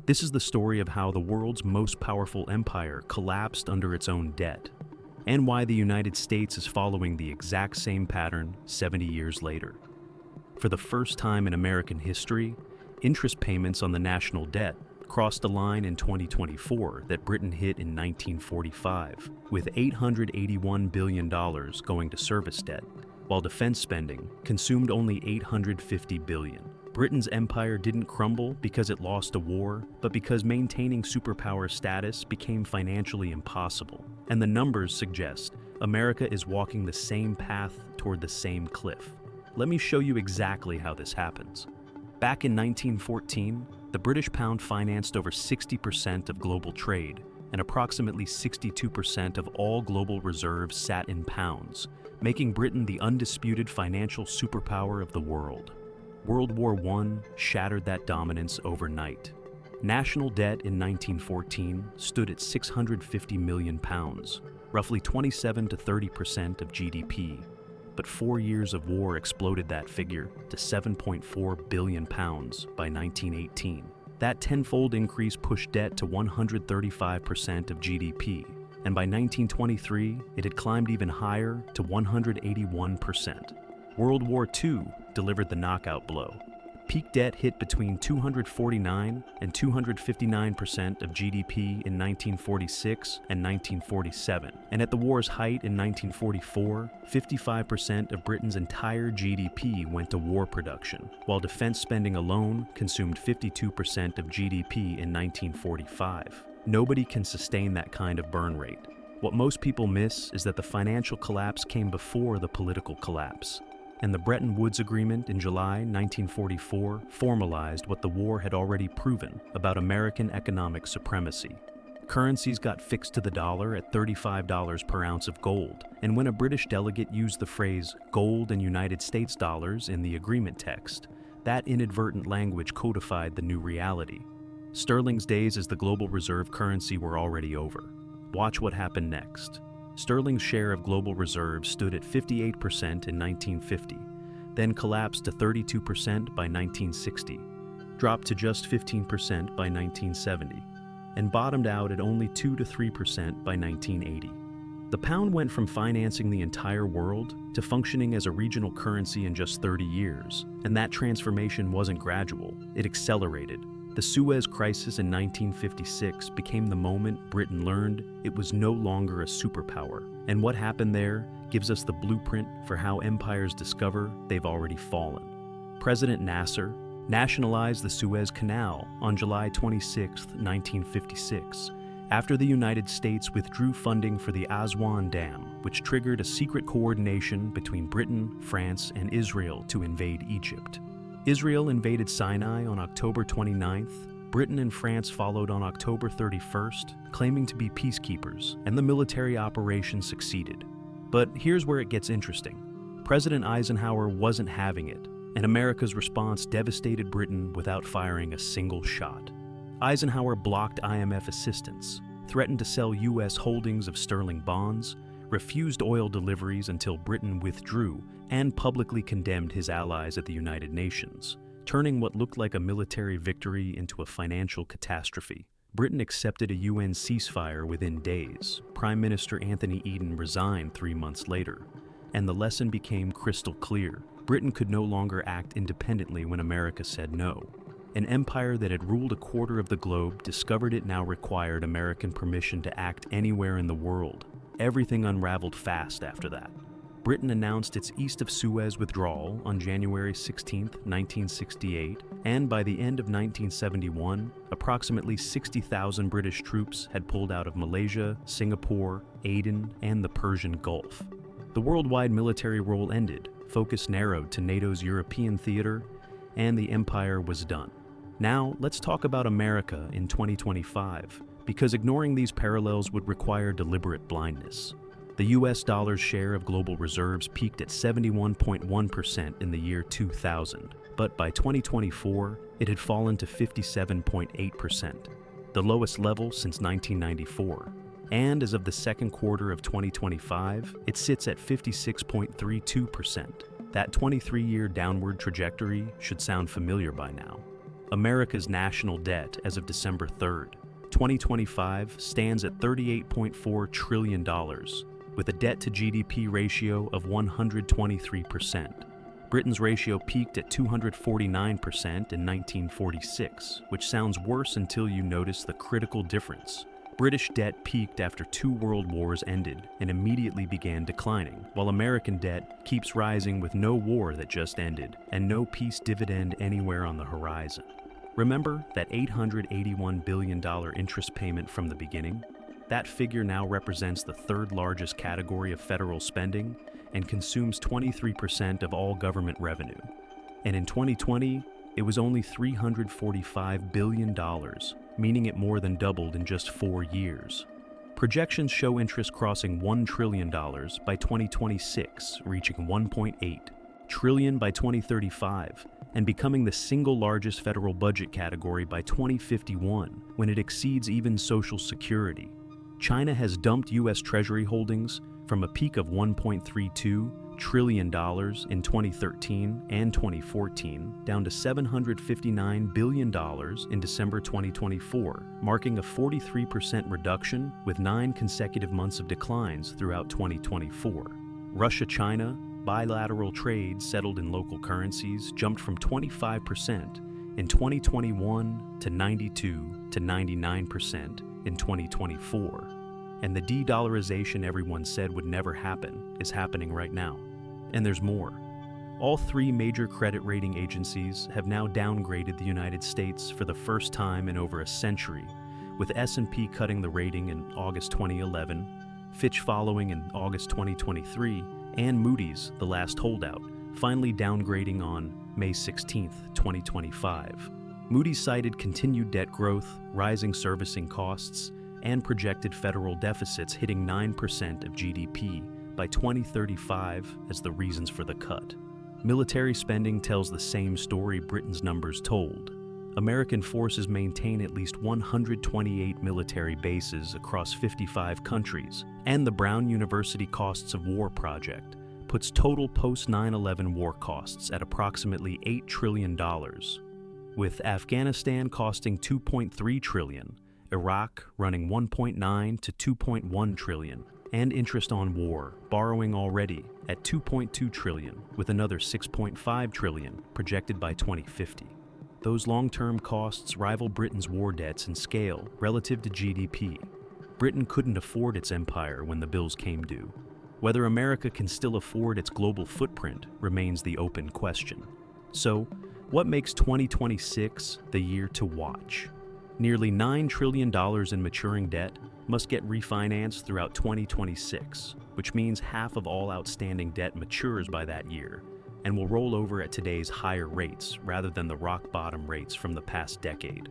This is the story of how the world's most powerful empire collapsed under its own debt, and why the United States is following the exact same pattern 70 years later. For the first time in American history, interest payments on the national debt crossed a line in 2024 that Britain hit in 1945, with $881 billion going to service debt, while defense spending consumed only $850 billion. Britain's empire didn't crumble because it lost a war, but because maintaining superpower status became financially impossible. And the numbers suggest America is walking the same path toward the same cliff. Let me show you exactly how this happens. Back in 1914, the British pound financed over 60% of global trade, and approximately 62% of all global reserves sat in pounds, making Britain the undisputed financial superpower of the world. World War I shattered that dominance overnight. National debt in 1914 stood at £650 million, roughly 27 to 30% of GDP. But 4 years of war exploded that figure to £7.4 billion by 1918. That tenfold increase pushed debt to 135% of GDP, and by 1923, it had climbed even higher to 181%. World War II delivered the knockout blow. Peak debt hit between 249 and 259% of GDP in 1946 and 1947. And at the war's height in 1944, 55% of Britain's entire GDP went to war production, while defense spending alone consumed 52% of GDP in 1945. Nobody can sustain that kind of burn rate. What most people miss is that the financial collapse came before the political collapse. And the Bretton Woods Agreement in July 1944 formalized what the war had already proven about American economic supremacy. Currencies got fixed to the dollar at $35 per ounce of gold, and when a British delegate used the phrase gold and United States dollars in the agreement text, that inadvertent language codified the new reality. Sterling's days as the global reserve currency were already over. Watch what happened next. Sterling's share of global reserves stood at 58% in 1950, then collapsed to 32% by 1960, dropped to just 15% by 1970, and bottomed out at only 2 to 3% by 1980. The pound went from financing the entire world to functioning as a regional currency in just 30 years, and that transformation wasn't gradual, it accelerated. The Suez Crisis in 1956 became the moment Britain learned it was no longer a superpower, and what happened there gives us the blueprint for how empires discover they've already fallen. President Nasser nationalized the Suez Canal on July 26, 1956, after the United States withdrew funding for the Aswan Dam, which triggered a secret coordination between Britain, France, and Israel to invade Egypt. Israel invaded Sinai on October 29th, Britain and France followed on October 31st, claiming to be peacekeepers, and the military operation succeeded. But here's where it gets interesting. President Eisenhower wasn't having it, and America's response devastated Britain without firing a single shot. Eisenhower blocked IMF assistance, threatened to sell U.S. holdings of sterling bonds, refused oil deliveries until Britain withdrew, and publicly condemned his allies at the United Nations, turning what looked like a military victory into a financial catastrophe. Britain accepted a UN ceasefire within days. Prime Minister Anthony Eden resigned 3 months later, and the lesson became crystal clear. Britain could no longer act independently when America said no. An empire that had ruled a quarter of the globe discovered it now required American permission to act anywhere in the world. Everything unraveled fast after that. Britain announced its East of Suez withdrawal on January 16, 1968, and by the end of 1971, approximately 60,000 British troops had pulled out of Malaysia, Singapore, Aden, and the Persian Gulf. The worldwide military role ended, focus narrowed to NATO's European theater, and the empire was done. Now, let's talk about America in 2025, because ignoring these parallels would require deliberate blindness. The US dollar's share of global reserves peaked at 71.1% in the year 2000, but by 2024, it had fallen to 57.8%, the lowest level since 1994. And as of the second quarter of 2025, it sits at 56.32%. That 23-year downward trajectory should sound familiar by now. America's national debt as of December 3rd, 2025 stands at $38.4 trillion, with a debt-to-GDP ratio of 123%. Britain's ratio peaked at 249% in 1946, which sounds worse until you notice the critical difference. British debt peaked after 2 world wars ended and immediately began declining, while American debt keeps rising with no war that just ended and no peace dividend anywhere on the horizon. Remember that $881 billion interest payment from the beginning? That figure now represents the 3rd largest category of federal spending and consumes 23% of all government revenue. And in 2020, it was only $345 billion, meaning it more than doubled in just 4 years. Projections show interest crossing $1 trillion by 2026, reaching $1.8 trillion by 2035, and becoming the single largest federal budget category by 2051, when it exceeds even Social Security. China has dumped U.S. Treasury holdings from a peak of $1.32 trillion in 2013 and 2014 down to $759 billion in December 2024, marking a 43% reduction with 9 consecutive months of declines throughout 2024. Russia-China bilateral trade settled in local currencies jumped from 25% in 2021 to 92 to 99% in 2024. And the de-dollarization everyone said would never happen is happening right now. And there's more. All 3 major credit rating agencies have now downgraded the United States for the first time in over a century, with S&P cutting the rating in August 2011, Fitch following in August 2023, and Moody's, the last holdout, finally downgrading on May 16, 2025. Moody's cited continued debt growth, rising servicing costs, and projected federal deficits hitting 9% of GDP by 2035 as the reasons for the cut. Military spending tells the same story Britain's numbers told. American forces maintain at least 128 military bases across 55 countries, and the Brown University Costs of War project puts total post-9/11 war costs at approximately $8 trillion, with Afghanistan costing $2.3 trillion, Iraq running $1.9 to $2.1 trillion, and interest on war, borrowing already at $2.2 trillion, with another $6.5 trillion projected by 2050. Those long-term costs rival Britain's war debts in scale relative to GDP. Britain couldn't afford its empire when the bills came due. Whether America can still afford its global footprint remains the open question. So, what makes 2026 the year to watch? Nearly $9 trillion in maturing debt must get refinanced throughout 2026, which means half of all outstanding debt matures by that year and will roll over at today's higher rates rather than the rock-bottom rates from the past decade.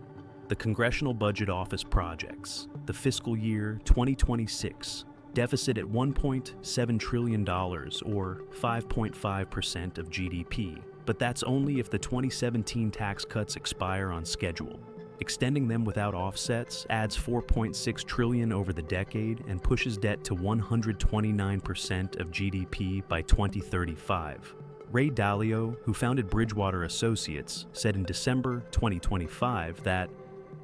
The Congressional Budget Office projects the fiscal year 2026 deficit at $1.7 trillion or 5.5% of GDP, but that's only if the 2017 tax cuts expire on schedule. Extending them without offsets adds $4.6 trillion over the decade and pushes debt to 129% of GDP by 2035. Ray Dalio, who founded Bridgewater Associates, said in December 2025 that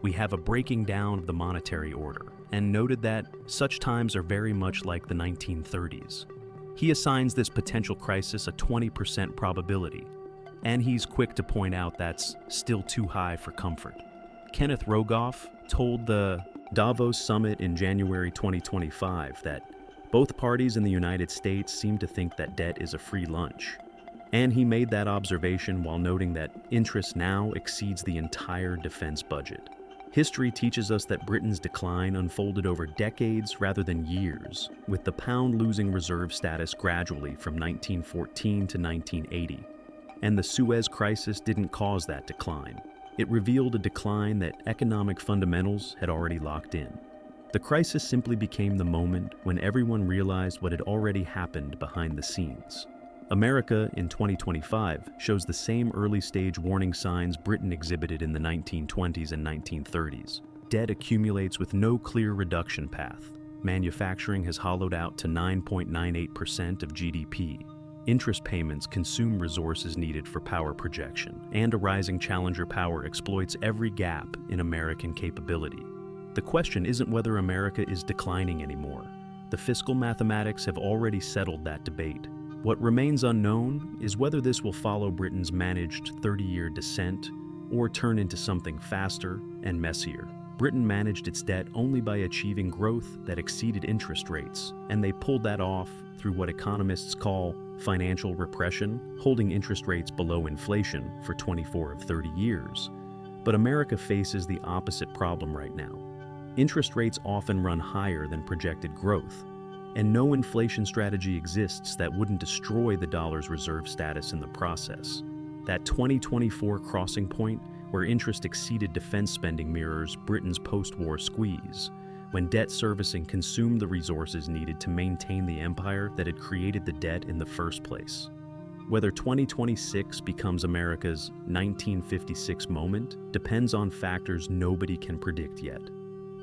we have a breaking down of the monetary order, and noted that such times are very much like the 1930s. He assigns this potential crisis a 20% probability, and he's quick to point out that's still too high for comfort. Kenneth Rogoff told the Davos Summit in January 2025 that both parties in the United States seem to think that debt is a free lunch. And he made that observation while noting that interest now exceeds the entire defense budget. History teaches us that Britain's decline unfolded over decades rather than years, with the pound losing reserve status gradually from 1914 to 1980. And the Suez Crisis didn't cause that decline. It revealed a decline that economic fundamentals had already locked in. The crisis simply became the moment when everyone realized what had already happened behind the scenes. America in 2025 shows the same early-stage warning signs Britain exhibited in the 1920s and 1930s. Debt accumulates with no clear reduction path. Manufacturing has hollowed out to 9.98% of GDP. Interest payments consume resources needed for power projection, and a rising challenger power exploits every gap in American capability. The question isn't whether America is declining anymore. The fiscal mathematics have already settled that debate. What remains unknown is whether this will follow Britain's managed 30-year descent or turn into something faster and messier. Britain managed its debt only by achieving growth that exceeded interest rates, and they pulled that off through what economists call financial repression, holding interest rates below inflation for 24 of 30 years. But America faces the opposite problem right now. Interest rates often run higher than projected growth, and no inflation strategy exists that wouldn't destroy the dollar's reserve status in the process. That 2024 crossing point where interest exceeded defense spending mirrors Britain's post-war squeeze, when debt servicing consumed the resources needed to maintain the empire that had created the debt in the first place. Whether 2026 becomes America's 1956 moment depends on factors nobody can predict yet.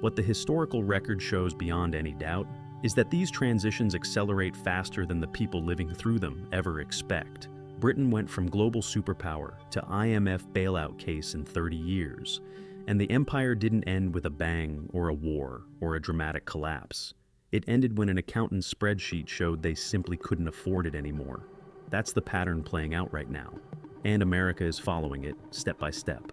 What the historical record shows beyond any doubt is that these transitions accelerate faster than the people living through them ever expect. Britain went from global superpower to IMF bailout case in 30 years, and the empire didn't end with a bang or a war or a dramatic collapse. It ended when an accountant's spreadsheet showed they simply couldn't afford it anymore. That's the pattern playing out right now, and America is following it step by step.